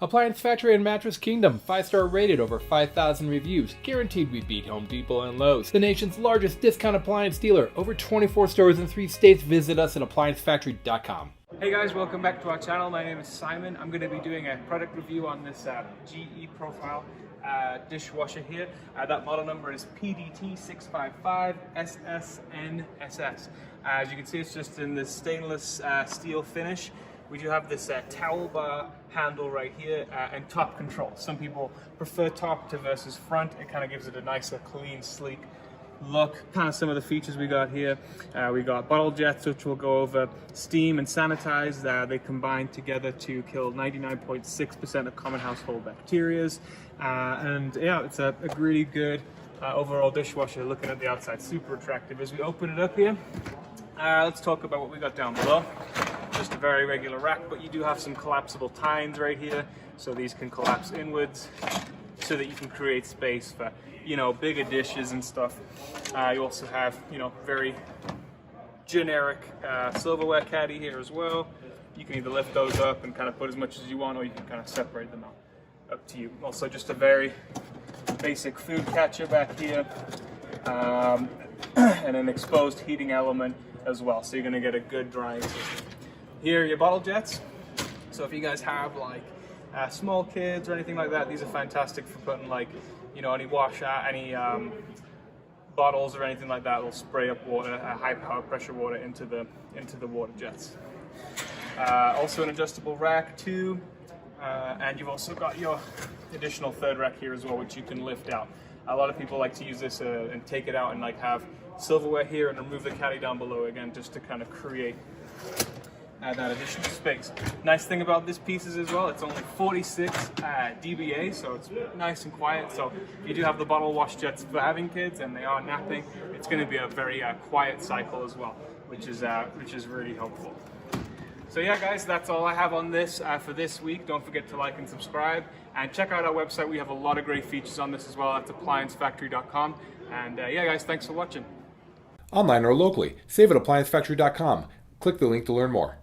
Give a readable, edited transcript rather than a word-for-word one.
Appliance Factory and Mattress Kingdom, 5-star rated, over 5,000 reviews, guaranteed we beat Home Depot and Lowe's. The nation's largest discount appliance dealer, over 24 stores in 3 states. Visit us at ApplianceFactory.com. Hey guys, welcome back to our channel. My name is Simon. I'm going to be doing a product review on this GE Profile dishwasher here. That model number is PDT655SSNSS. As you can see, it's just in this stainless steel finish. We do have this towel bar handle right here and top control. Some people prefer top to versus front. It kind of gives it a nicer, clean, sleek look. Kind of some of the features we got here. We got bottle jets, which will go over steam and sanitize. They combine together to kill 99.6% of common household bacteria. And yeah, it's a really good overall dishwasher. Looking at the outside, super attractive. As we open it up here, let's talk about what we got down below. Just a very regular rack, but you do have some collapsible tines right here, so these can collapse inwards so that you can create space for, you know, bigger dishes and stuff. You also have, you know, very generic silverware caddy here as well. You can either lift those up and kind of put as much as you want, or you can kind of separate them out. Up to you. Also, just a very basic food catcher back here, and an exposed heating element as well, so you're going to get a good drying system. Here are your bottle jets. So if you guys have like small kids or anything like that, these are fantastic for putting, like, you know, any bottles or anything like that. It'll spray up water, high power pressure water into the water jets. Also an adjustable rack too, and you've also got your additional third rack here as well, which you can lift out. A lot of people like to use this and take it out and like have silverware here and remove the caddy down below again, just to kind of create that additional space. Nice thing about this piece is as well, it's only 46 dBA, so it's nice and quiet. So if you do have the bottle wash jets for having kids and they are napping, it's going to be a very quiet cycle as well, which is really helpful. So yeah guys, that's all I have on this for this week. Don't forget to like and subscribe, and check out our website. We have a lot of great features on this as well. That's ApplianceFactory.com. And yeah guys, thanks for watching. Online or locally, save at ApplianceFactory.com. Click the link to learn more.